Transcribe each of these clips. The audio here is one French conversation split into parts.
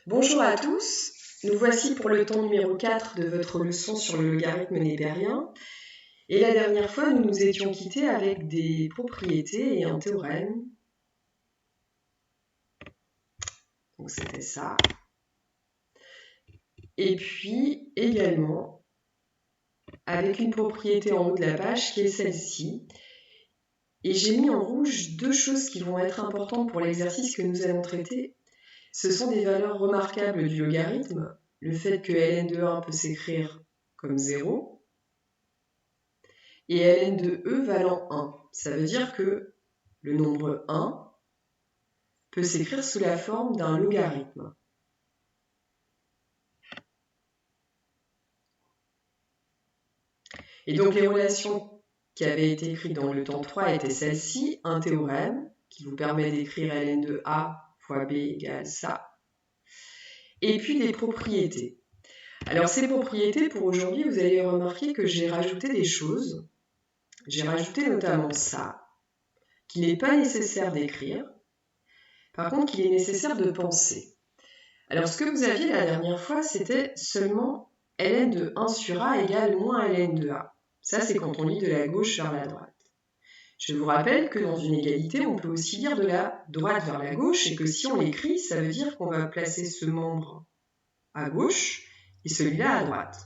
Bonjour à tous, nous voici pour le temps numéro 4 de votre leçon sur le logarithme népérien. Et la dernière fois, nous nous étions quittés avec des propriétés et un théorème. Donc c'était ça. Et puis également avec une propriété en haut de la page qui est celle-ci. Et j'ai mis en rouge deux choses qui vont être importantes pour l'exercice que nous allons traiter. Ce sont des valeurs remarquables du logarithme, le fait que ln de 1 peut s'écrire comme 0, et ln de e valant 1. Ça veut dire que le nombre 1 peut s'écrire sous la forme d'un logarithme. Et donc les relations qui avaient été écrites dans le temps 3 étaient celles-ci, un théorème qui vous permet d'écrire ln de a fois b égale ça, et puis des propriétés. Alors ces propriétés, pour aujourd'hui, vous allez remarquer que j'ai rajouté des choses. J'ai rajouté notamment ça, qu'il n'est pas nécessaire d'écrire, par contre qu'il est nécessaire de penser. Alors ce que vous aviez la dernière fois, c'était seulement ln de 1 sur a égale moins ln de a. Ça, c'est quand on lit de la gauche vers la droite. Je vous rappelle que dans une égalité, on peut aussi lire de la droite vers la gauche, et que si on l'écrit, ça veut dire qu'on va placer ce membre à gauche et celui-là à droite.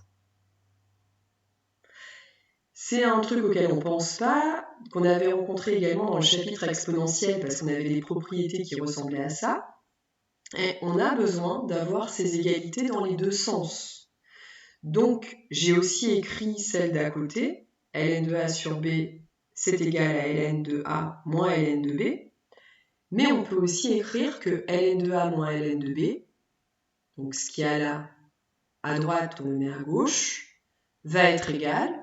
C'est un truc auquel on ne pense pas, qu'on avait rencontré également dans le chapitre exponentiel, parce qu'on avait des propriétés qui ressemblaient à ça. Et on a besoin d'avoir ces égalités dans les deux sens. Donc, j'ai aussi écrit celle d'à côté, ln de a sur b, c'est égal à ln de a moins ln de b. Mais on peut aussi écrire que ln de a moins ln de b, donc ce qu'il y a là à droite, on le met à gauche, va être égal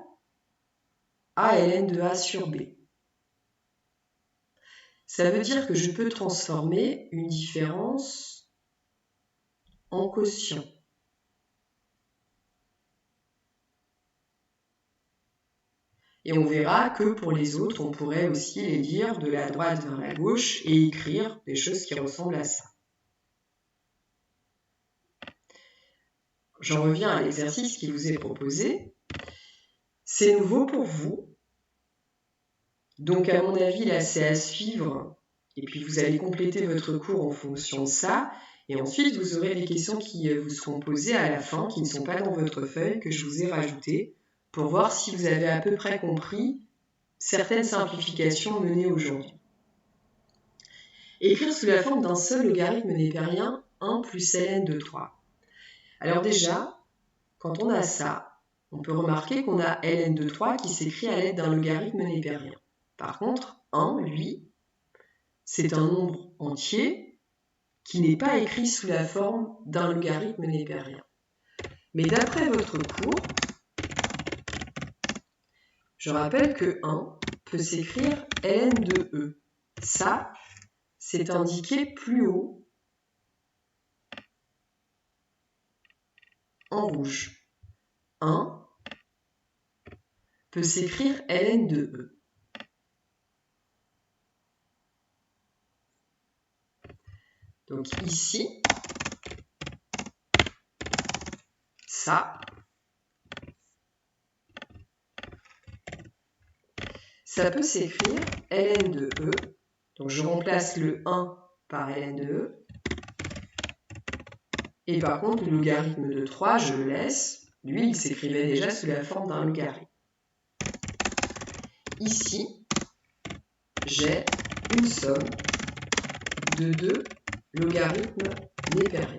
à ln de a sur b. Ça veut dire que je peux transformer une différence en quotient. Et on verra que pour les autres, on pourrait aussi les lire de la droite vers la gauche et écrire des choses qui ressemblent à ça. J'en reviens à l'exercice qui vous est proposé. C'est nouveau pour vous. Donc à mon avis, là, c'est à suivre. Et puis vous allez compléter votre cours en fonction de ça. Et ensuite, vous aurez des questions qui vous seront posées à la fin, qui ne sont pas dans votre feuille, que je vous ai rajoutées, pour voir si vous avez à peu près compris certaines simplifications menées aujourd'hui. Écrire sous la forme d'un seul logarithme népérien, 1 plus ln de 3. Alors déjà, quand on a ça, on peut remarquer qu'on a ln de 3 qui s'écrit à l'aide d'un logarithme népérien. Par contre, 1, lui, c'est un nombre entier qui n'est pas écrit sous la forme d'un logarithme népérien. Mais d'après votre cours, je rappelle que 1 peut s'écrire ln de e. Ça, c'est indiqué plus haut en rouge. 1 peut s'écrire ln de e. Donc ici, ça peut s'écrire ln de e. Donc je remplace le 1 par ln de e. Et par contre, le logarithme de 3, je le laisse. Lui, il s'écrivait déjà sous la forme d'un logarithme. Ici, j'ai une somme de deux logarithmes népériens.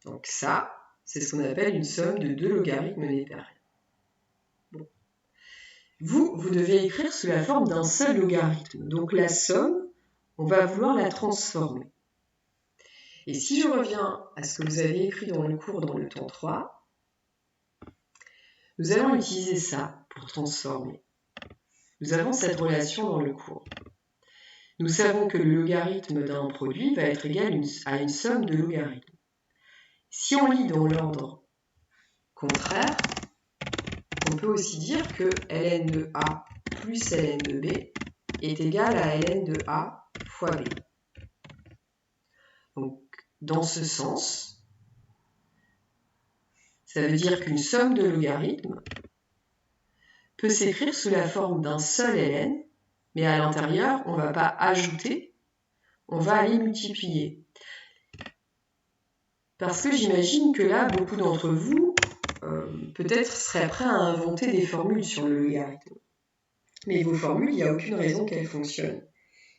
Donc ça, c'est ce qu'on appelle une somme de deux logarithmes népériens. Bon. Vous devez écrire sous la forme d'un seul logarithme. Donc la somme, on va vouloir la transformer. Et si je reviens à ce que vous avez écrit dans le cours dans le temps 3, nous allons utiliser ça pour transformer. Nous avons cette relation dans le cours. Nous savons que le logarithme d'un produit va être égal à une somme de logarithmes. Si on lit dans l'ordre contraire, on peut aussi dire que ln de a plus ln de b est égal à ln de A fois B. Donc, dans ce sens, ça veut dire qu'une somme de logarithmes peut s'écrire sous la forme d'un seul ln, mais à l'intérieur, on ne va pas ajouter, on va aller multiplier. Parce que j'imagine que là, beaucoup d'entre vous, peut-être seraient prêts à inventer des formules sur le logarithme. Mais vos formules, il n'y a aucune raison qu'elles fonctionnent.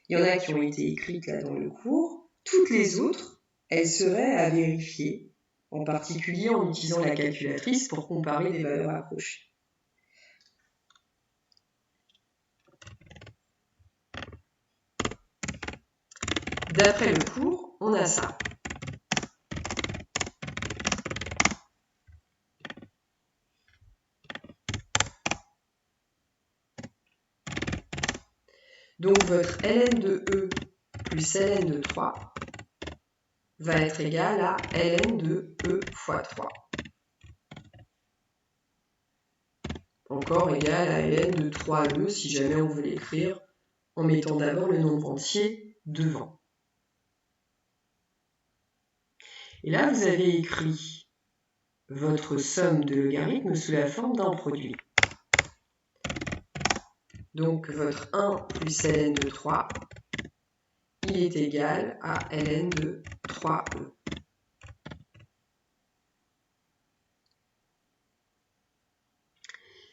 Il y en a qui ont été écrites là dans le cours. Toutes les autres, elles seraient à vérifier, en particulier en utilisant la calculatrice pour comparer des valeurs approchées. D'après le cours, on a ça. Donc votre ln de E plus ln de 3 va être égal à ln de E fois 3. Encore égal à ln de 3e si jamais on veut l'écrire en mettant d'abord le nombre entier devant. Et là, vous avez écrit votre somme de logarithmes sous la forme d'un produit. Donc votre 1 plus ln de 3, il est égal à ln de 3e.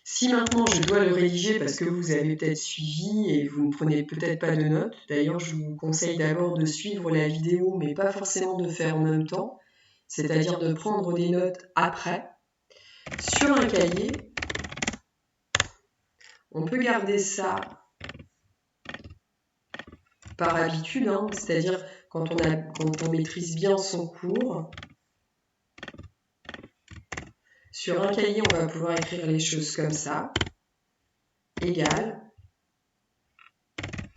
Si maintenant je dois le rédiger parce que vous avez peut-être suivi et vous ne prenez peut-être pas de notes, d'ailleurs je vous conseille d'abord de suivre la vidéo mais pas forcément de faire en même temps, c'est-à-dire de prendre des notes après. Sur un cahier, on peut garder ça par habitude, c'est-à-dire quand on maîtrise bien son cours. Sur un cahier, on va pouvoir écrire les choses comme ça, égale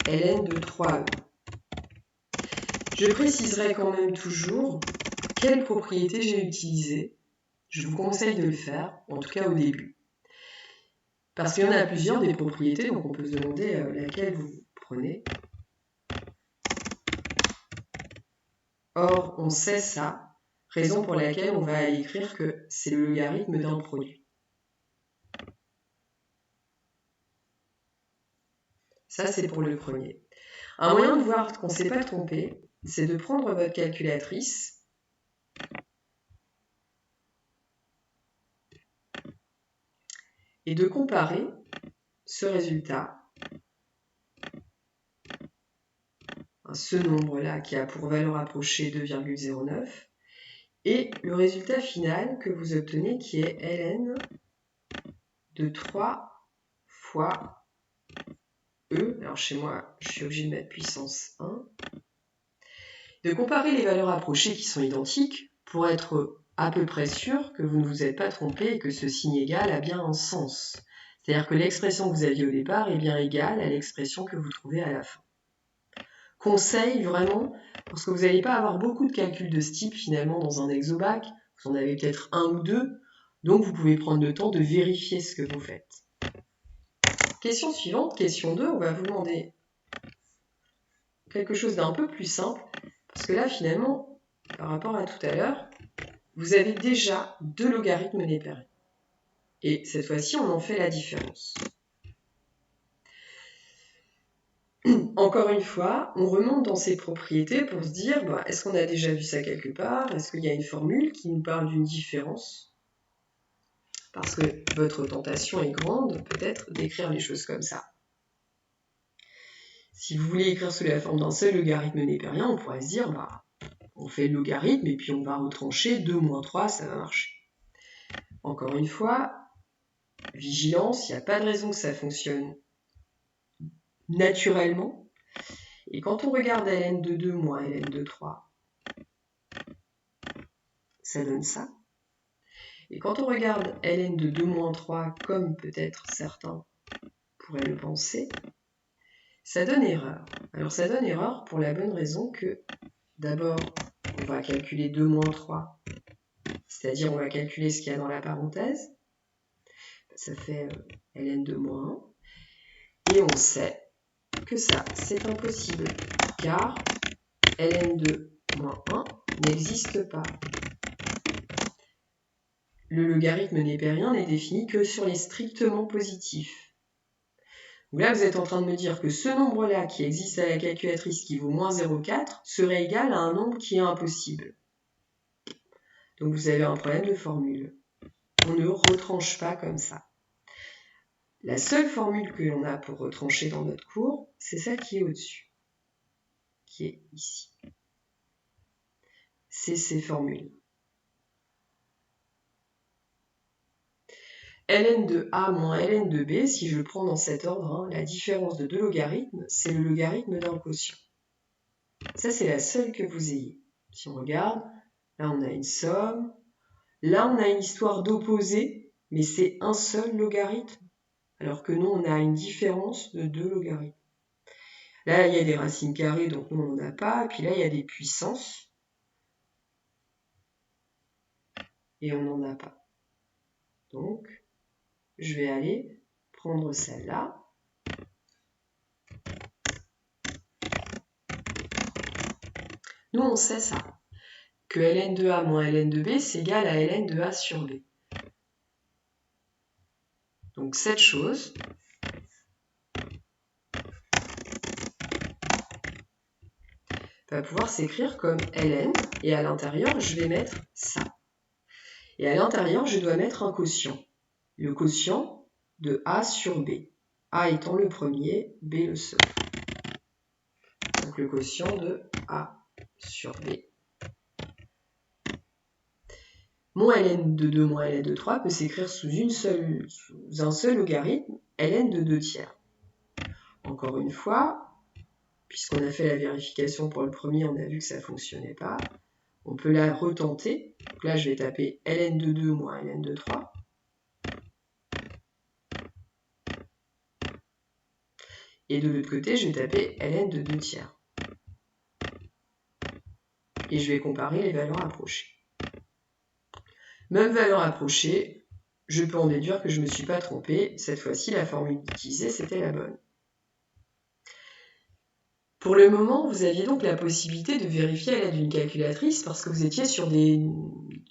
ln de 3e. Je préciserai quand même toujours quelle propriété j'ai utilisée. Je vous conseille de le faire, en tout cas au début. Parce qu'il y en a plusieurs des propriétés, donc on peut se demander laquelle vous prenez. Or, on sait ça, raison pour laquelle on va écrire que c'est le logarithme d'un produit. Ça, c'est pour le premier. Un moyen de voir qu'on ne s'est pas trompé, c'est de prendre votre calculatrice et de comparer ce résultat, ce nombre-là qui a pour valeur approchée 2,09, et le résultat final que vous obtenez qui est ln de 3 fois E. Alors chez moi, je suis obligée de mettre puissance 1. De comparer les valeurs approchées qui sont identiques pour être à peu près sûr que vous ne vous êtes pas trompé et que ce signe égal a bien un sens. C'est-à-dire que l'expression que vous aviez au départ est bien égale à l'expression que vous trouvez à la fin. Conseil vraiment, parce que vous n'allez pas avoir beaucoup de calculs de ce type finalement dans un exobac, vous en avez peut-être un ou deux, donc vous pouvez prendre le temps de vérifier ce que vous faites. Question suivante, question 2, on va vous demander quelque chose d'un peu plus simple, parce que là finalement, par rapport à tout à l'heure, vous avez déjà deux logarithmes népérés. Et cette fois-ci, on en fait la différence. Encore une fois, on remonte dans ces propriétés pour se dire, est-ce qu'on a déjà vu ça quelque part? Est-ce qu'il y a une formule qui nous parle d'une différence? Parce que votre tentation est grande, peut-être, d'écrire les choses comme ça. Si vous voulez écrire sous la forme d'un seul logarithme népérien, on pourrait se dire, on fait le logarithme et puis on va retrancher 2 moins 3, ça va marcher. Encore une fois, vigilance, il n'y a pas de raison que ça fonctionne naturellement. Et quand on regarde ln de 2 moins ln de 3, ça donne ça. Et quand on regarde ln de 2 moins 3, comme peut-être certains pourraient le penser, ça donne erreur. Alors ça donne erreur pour la bonne raison que, d'abord, on va calculer 2 moins 3, c'est-à-dire on va calculer ce qu'il y a dans la parenthèse. Ça fait ln de moins 1. Et on sait que ça, c'est impossible, car ln2 moins 1 n'existe pas. Le logarithme népérien n'est défini que sur les strictement positifs. Donc là, vous êtes en train de me dire que ce nombre-là qui existe à la calculatrice qui vaut moins 0,4 serait égal à un nombre qui est impossible. Donc vous avez un problème de formule. On ne retranche pas comme ça. La seule formule que l'on a pour retrancher dans notre cours, c'est celle qui est au-dessus, qui est ici. C'est ces formules. ln de A moins ln de B, si je le prends dans cet ordre, la différence de deux logarithmes, c'est le logarithme d'un quotient. Ça, c'est la seule que vous ayez. Si on regarde, là, on a une somme. Là, on a une histoire d'opposé, mais c'est un seul logarithme. Alors que nous, on a une différence de deux logarithmes. Là, il y a des racines carrées, donc nous, on n'en a pas. Et puis là, il y a des puissances. Et on n'en a pas. Donc, je vais aller prendre celle-là. Nous, on sait ça, que ln de A moins ln de B, c'est égal à ln de A sur B. Donc, cette chose va pouvoir s'écrire comme ln, et à l'intérieur, je vais mettre ça. Et à l'intérieur, je dois mettre un quotient. Le quotient de A sur B. A étant le premier, B le second. Donc le quotient de A sur B. Mon ln de 2 moins ln de 3 peut s'écrire sous un seul logarithme, ln de 2 tiers. Encore une fois, puisqu'on a fait la vérification pour le premier, on a vu que ça ne fonctionnait pas. On peut la retenter. Donc là, je vais taper ln de 2 moins ln de 3. Et de l'autre côté, je vais taper ln de 2 tiers. Et je vais comparer les valeurs approchées. Même valeur approchée, je peux en déduire que je ne me suis pas trompé. Cette fois-ci, la formule utilisée, c'était la bonne. Pour le moment, vous aviez donc la possibilité de vérifier à l'aide d'une calculatrice parce que vous étiez sur des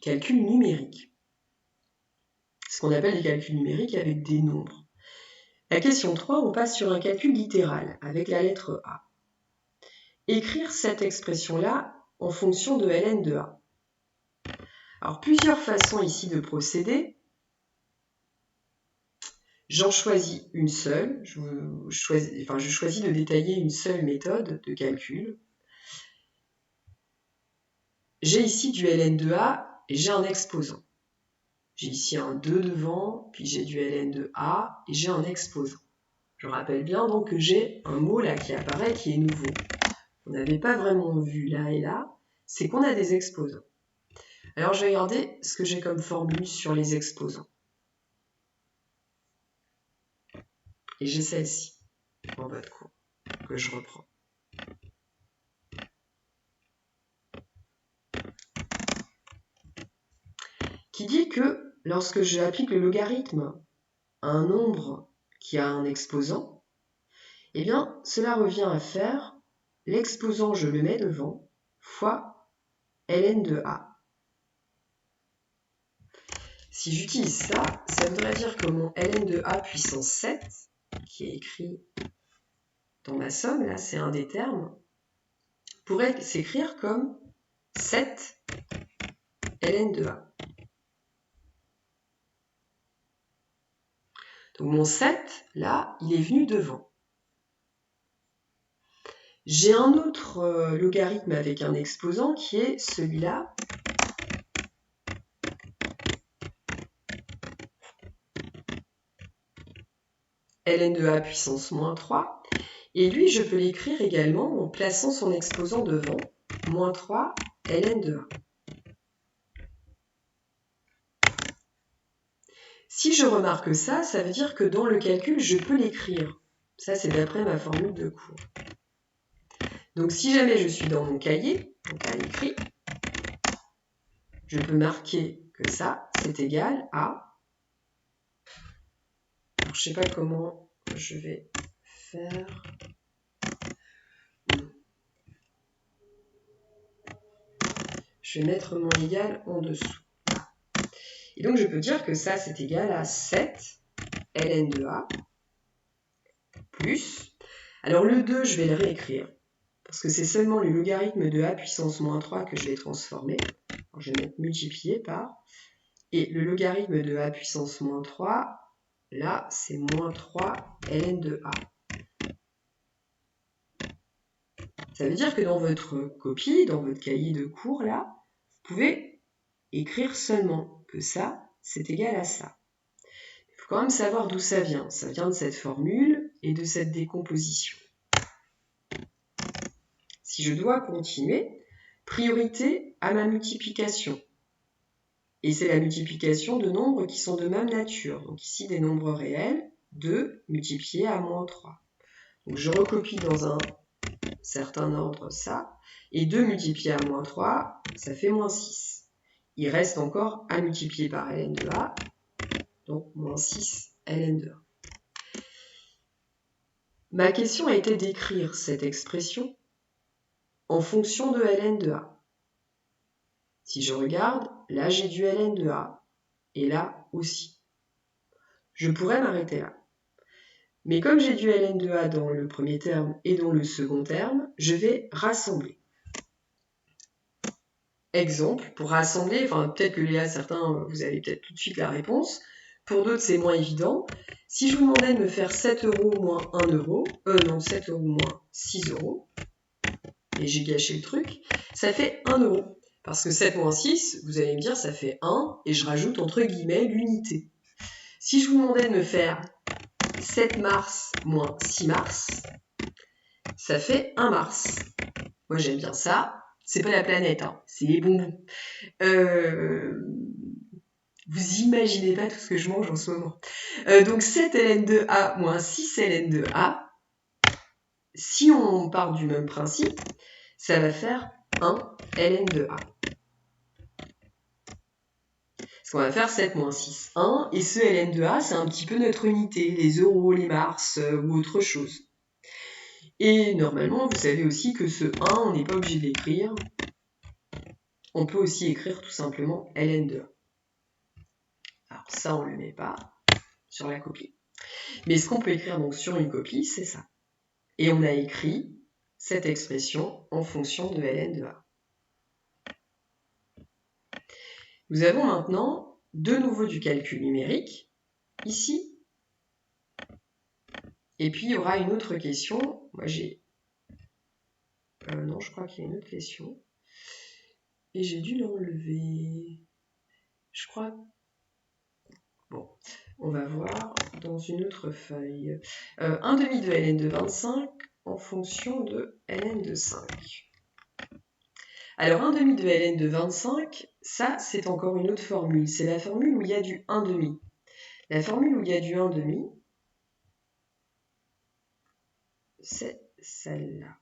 calculs numériques. Ce qu'on appelle des calculs numériques avec des nombres. La question 3, on passe sur un calcul littéral avec la lettre A. Écrire cette expression-là en fonction de ln de A. Alors, plusieurs façons ici de procéder. J'en choisis une seule. Je choisis de détailler une seule méthode de calcul. J'ai ici du ln de A et j'ai un exposant. J'ai ici un 2 devant, puis j'ai du ln de A et j'ai un exposant. Je rappelle bien donc que j'ai un mot là qui apparaît qui est nouveau. On n'avait pas vraiment vu là et là, c'est qu'on a des exposants. Alors je vais regarder ce que j'ai comme formule sur les exposants. Et j'ai celle-ci en bas de cours que je reprends. Qui dit que lorsque j'applique le logarithme à un nombre qui a un exposant, eh bien cela revient à faire l'exposant, je le mets devant, fois ln de A. Si j'utilise ça, ça voudrait dire que mon ln de A puissance 7, qui est écrit dans ma somme, là c'est un des termes, pourrait s'écrire comme 7 ln de A. Donc mon 7, là, il est venu devant. J'ai un autre logarithme avec un exposant qui est celui-là. ln de A puissance moins 3. Et lui, je peux l'écrire également en plaçant son exposant devant, moins 3 ln de A. Si je remarque ça, ça veut dire que dans le calcul, je peux l'écrire. Ça, c'est d'après ma formule de cours. Donc, si jamais je suis dans mon cahier, donc à l'écrit, je peux marquer que ça, c'est égal à... Alors, je ne sais pas comment je vais faire... je vais mettre mon égal en dessous. Et donc, je peux dire que ça, c'est égal à 7 ln de A plus... Alors, le 2, je vais le réécrire, parce que c'est seulement le logarithme de A puissance moins 3 que je vais transformer. Alors, je vais mettre multiplié par... Et le logarithme de A puissance moins 3, là, c'est moins 3 ln de A. Ça veut dire que dans votre copie, dans votre cahier de cours, là, vous pouvez écrire seulement que ça, c'est égal à ça. Il faut quand même savoir d'où ça vient. Ça vient de cette formule et de cette décomposition. Si je dois continuer, priorité à ma multiplication. Et c'est la multiplication de nombres qui sont de même nature. Donc ici, des nombres réels, 2 multiplié à moins 3. Donc je recopie dans un certain ordre ça, et 2 multiplié à moins 3, ça fait moins 6. Il reste encore à multiplier par ln de A, donc moins 6 ln de A. Ma question a été d'écrire cette expression en fonction de ln de A. Si je regarde, là j'ai du ln de A, et là aussi. Je pourrais m'arrêter là. Mais comme j'ai du ln de A dans le premier terme et dans le second terme, je vais rassembler. Exemple, pour rassembler, enfin peut-être que là, certains, vous avez peut-être tout de suite la réponse. Pour d'autres, c'est moins évident. Si je vous demandais de me faire 7 € moins 1 euro, 7 € moins 6 €, et j'ai gâché le truc, ça fait 1 euro. Parce que 7 moins 6, vous allez me dire, ça fait 1, et je rajoute entre guillemets l'unité. Si je vous demandais de me faire 7 mars moins 6 mars, ça fait 1 mars. Moi, j'aime bien ça. C'est pas la planète, hein, c'est les bonbons. Vous imaginez pas tout ce que je mange en ce moment. Donc 7 ln de A moins 6 ln de A, si on part du même principe, ça va faire 1 ln de A. Parce qu'on va faire 7 moins 6, 1, et ce ln de A, c'est un petit peu notre unité, les euros, les mars ou autre chose. Et normalement, vous savez aussi que ce 1, on n'est pas obligé de l'écrire. On peut aussi écrire tout simplement ln de A. Alors ça, on ne le met pas sur la copie. Mais ce qu'on peut écrire donc sur une copie, c'est ça. Et on a écrit cette expression en fonction de ln de A. Nous avons maintenant de nouveau du calcul numérique, ici. Et puis il y aura une autre question. Moi j'ai... non, je crois qu'il y a une autre question. Et j'ai dû l'enlever. Je crois... Bon, on va voir dans une autre feuille. 1/2 de ln de 25 en fonction de ln de 5. Alors 1/2 de ln de 25, ça c'est encore une autre formule. C'est la formule où il y a du 1/2. La formule où il y a du 1/2, c'est celle-là.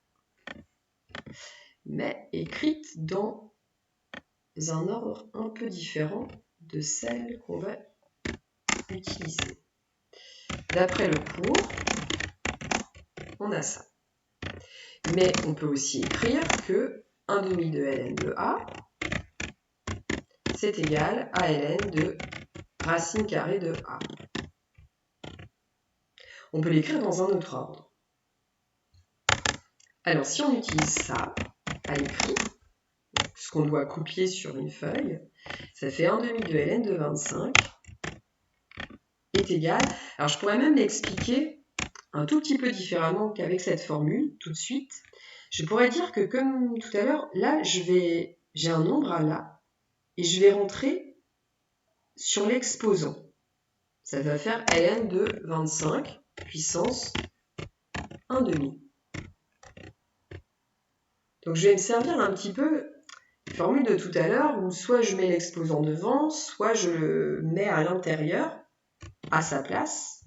Mais écrite dans un ordre un peu différent de celle qu'on va utiliser. D'après le cours, on a ça. Mais on peut aussi écrire que 1/2 de ln de A, c'est égal à ln de racine carrée de A. On peut l'écrire dans un autre ordre. Alors, si on utilise ça à l'écrit, ce qu'on doit copier sur une feuille, ça fait 1/2 de ln de 25 est égal... Alors, je pourrais même l'expliquer un tout petit peu différemment qu'avec cette formule, tout de suite. Je pourrais dire que, comme tout à l'heure, là, j'ai un nombre à là, et je vais rentrer sur l'exposant. Ça va faire ln de 25 puissance 1/2. Donc je vais me servir un petit peu de formule de tout à l'heure où soit je mets l'exposant devant, soit je le mets à l'intérieur, à sa place.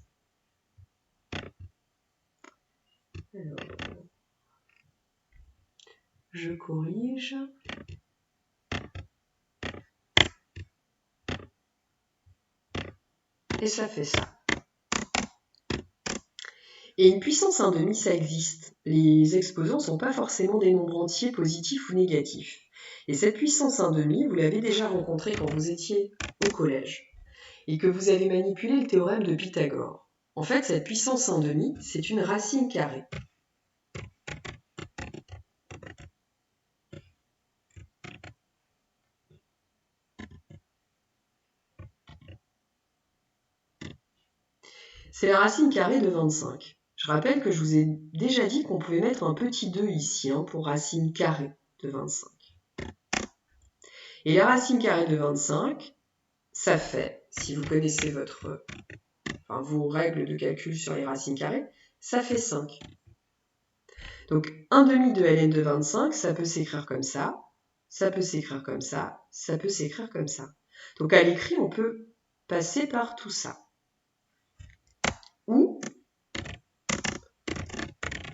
Alors, je corrige. Et ça fait ça. Et une puissance 1/2, ça existe. Les exposants ne sont pas forcément des nombres entiers positifs ou négatifs. Et cette puissance 1/2, vous l'avez déjà rencontrée quand vous étiez au collège et que vous avez manipulé le théorème de Pythagore. En fait, cette puissance 1/2, c'est une racine carrée. C'est la racine carrée de 25. Je rappelle que je vous ai déjà dit qu'on pouvait mettre un petit 2 ici pour racine carrée de 25. Et la racine carrée de 25, ça fait, si vous connaissez vos règles de calcul sur les racines carrées, ça fait 5. Donc 1/2 de ln de 25, ça peut s'écrire comme ça, ça peut s'écrire comme ça, ça peut s'écrire comme ça. Donc à l'écrit, on peut passer par tout ça. Ou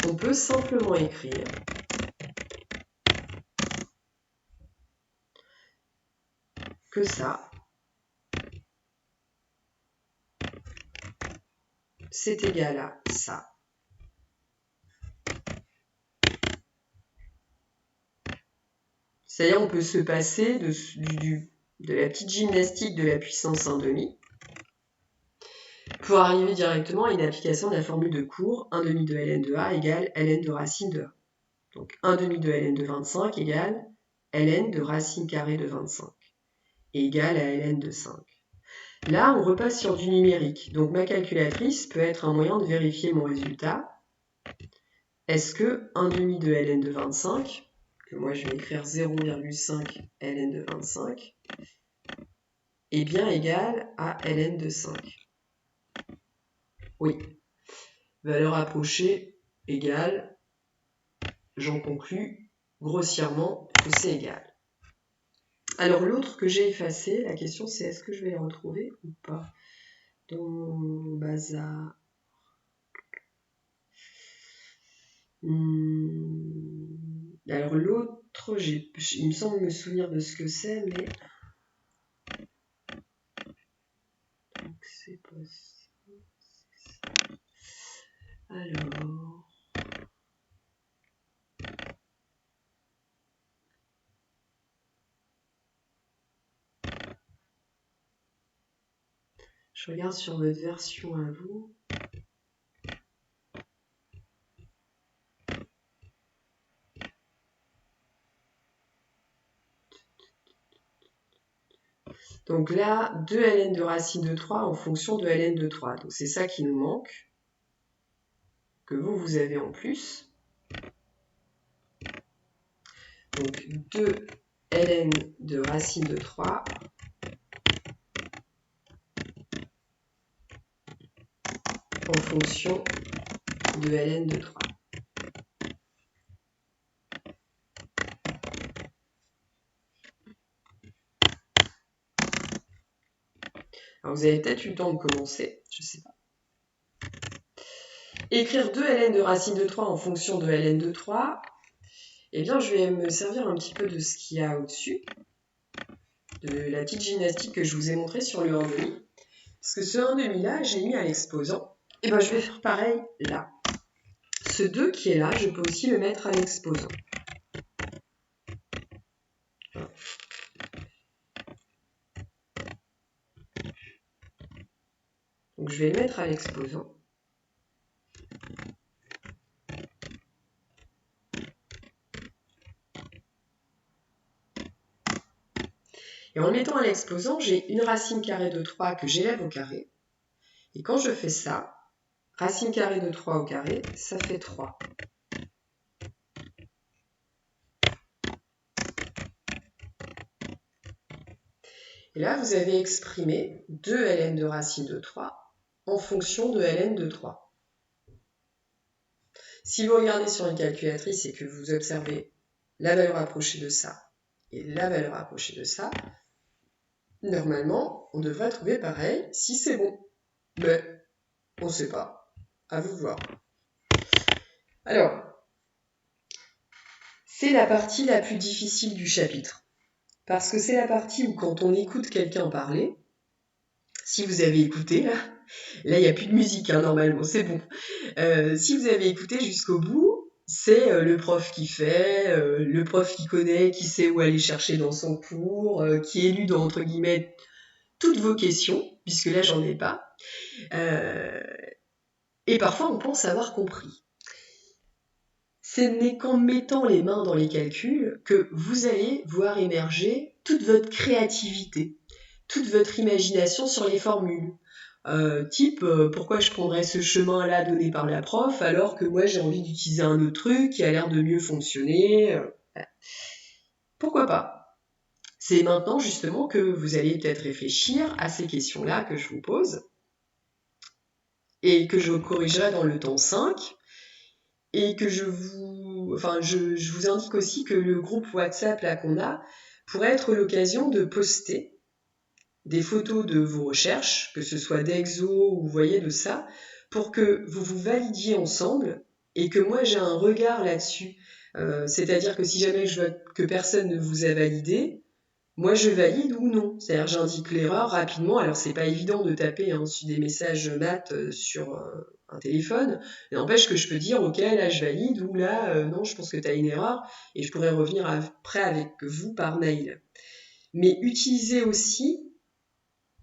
on peut simplement écrire que ça, c'est égal à ça. C'est-à-dire on peut se passer de la petite gymnastique de la puissance 1/2 pour arriver directement à une application de la formule de cours 1/2 de ln de a égale ln de racine de a. Donc 1/2 de ln de 25 égale ln de racine carrée de 25 et égale à ln de 5. Là, on repasse sur du numérique. Donc ma calculatrice peut être un moyen de vérifier mon résultat. Est-ce que 1/2 de ln de 25, que moi je vais écrire 0,5 ln de 25, est bien égal à ln de 5? Oui. Valeur approchée égale, j'en conclus grossièrement que c'est égal. Alors l'autre que j'ai effacé, la question c'est est-ce que je vais le retrouver ou pas dans mon bazar. Alors l'autre, il me semble me souvenir de ce que c'est, mais... Donc c'est pas ça, c'est ça. Alors... Je regarde sur votre version à vous. Donc là, 2 ln de racine de 3 en fonction de ln de 3. Donc c'est ça qui nous manque, que vous avez en plus. Donc 2 ln de racine de 3 en fonction de ln de 3. Alors vous avez peut-être eu le temps de commencer, je ne sais pas. Écrire 2 ln de racine de 3 en fonction de ln de 3, eh bien je vais me servir un petit peu de ce qu'il y a au-dessus, de la petite gymnastique que je vous ai montrée sur le 1/2. Parce que ce 1/2 là, j'ai mis à l'exposant. Et bien je vais faire pareil là. Ce 2 qui est là, je peux aussi le mettre à l'exposant. Donc je vais le mettre à l'exposant. Et en le mettant à l'exposant, j'ai une racine carrée de 3 que j'élève au carré. Et quand je fais ça, racine carrée de 3 au carré, ça fait 3. Et là, vous avez exprimé 2 ln de racine de 3 en fonction de ln de 3. Si vous regardez sur une calculatrice et que vous observez la valeur approchée de ça et la valeur approchée de ça, normalement, on devrait trouver pareil si c'est bon. Mais on ne sait pas. À vous de voir. Alors, c'est la partie la plus difficile du chapitre. Parce que c'est la partie où quand on écoute quelqu'un parler, si vous avez écouté, là il n'y a plus de musique normalement, c'est bon. Si vous avez écouté jusqu'au bout, c'est le prof qui fait, le prof qui connaît, qui sait où aller chercher dans son cours, qui élude entre guillemets toutes vos questions, puisque là j'en ai pas. Et parfois on pense avoir compris. Ce n'est qu'en mettant les mains dans les calculs que vous allez voir émerger toute votre créativité, toute votre imagination sur les formules. Pourquoi je prendrais ce chemin-là donné par la prof alors que moi j'ai envie d'utiliser un autre truc qui a l'air de mieux fonctionner. Voilà. Pourquoi pas? C'est maintenant justement que vous allez peut-être réfléchir à ces questions-là que je vous pose et que je corrigerai dans le temps 5 et que je vous indique aussi que le groupe WhatsApp là qu'on a pourrait être l'occasion de poster des photos de vos recherches, que ce soit d'exo ou vous voyez de ça, pour que vous vous validiez ensemble et que moi j'ai un regard là-dessus. C'est-à-dire que si jamais je vois que personne ne vous a validé, moi je valide ou non. C'est-à-dire j'indique l'erreur rapidement. Alors c'est pas évident de taper sur des messages maths sur un téléphone, mais n'empêche que je peux dire ok là je valide ou là non je pense que tu as une erreur et je pourrais revenir après avec vous par mail. Mais utilisez aussi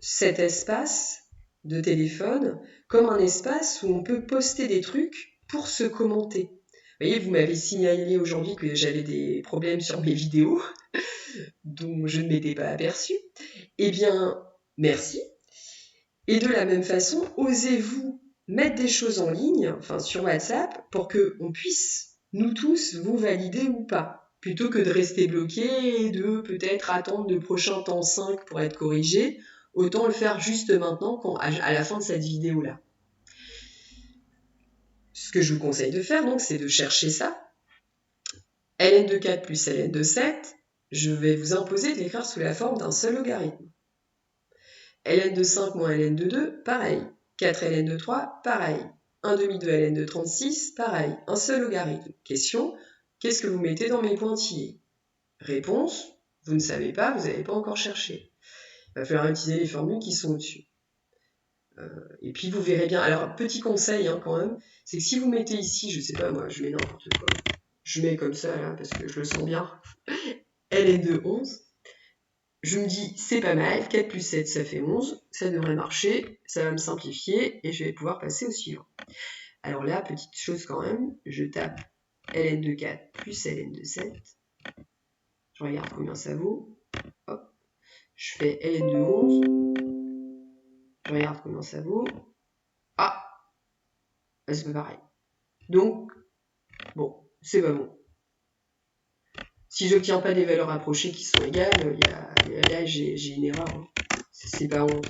cet espace de téléphone comme un espace où on peut poster des trucs pour se commenter. Vous voyez, vous m'avez signalé aujourd'hui que j'avais des problèmes sur mes vidéos dont je ne m'étais pas aperçue. Eh bien, merci. Et de la même façon, osez-vous mettre des choses en ligne, sur WhatsApp, pour qu'on puisse, nous tous, vous valider ou pas, plutôt que de rester bloqué et de peut-être attendre le prochain temps 5 pour être corrigé. Autant le faire juste maintenant, à la fin de cette vidéo-là. Ce que je vous conseille de faire, donc, c'est de chercher ça. ln de 4 plus ln de 7, je vais vous imposer de l'écrire sous la forme d'un seul logarithme. ln de 5 moins ln de 2, pareil. 4 ln de 3, pareil. 1 demi de ln de 36, pareil. Un seul logarithme. Question, qu'est-ce que vous mettez dans mes pointillés? Réponse, vous ne savez pas, vous n'avez pas encore cherché. Il va falloir utiliser les formules qui sont au-dessus. Et puis vous verrez bien. Alors, petit conseil quand même, c'est que si vous mettez ici, je sais pas moi, je mets n'importe quoi. Je mets comme ça là, parce que je le sens bien. ln de 11. Je me dis, c'est pas mal, 4 plus 7, ça fait 11. Ça devrait marcher, ça va me simplifier et je vais pouvoir passer au suivant. Alors là, petite chose quand même, je tape ln de 4 plus ln de 7. Je regarde combien ça vaut. Hop. Je fais ln de 11. Je regarde combien ça vaut. Ah, c'est pas pareil. Donc, bon, c'est pas bon. Si je n'obtiens pas des valeurs approchées qui sont égales, là j'ai une erreur. C'est pas bon.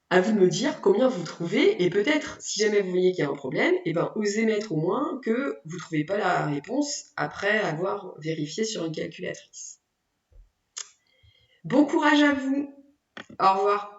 À vous de me dire combien vous trouvez, et peut-être, si jamais vous voyez qu'il y a un problème, osez mettre au moins que vous ne trouvez pas la réponse après avoir vérifié sur une calculatrice. Bon courage à vous. Au revoir.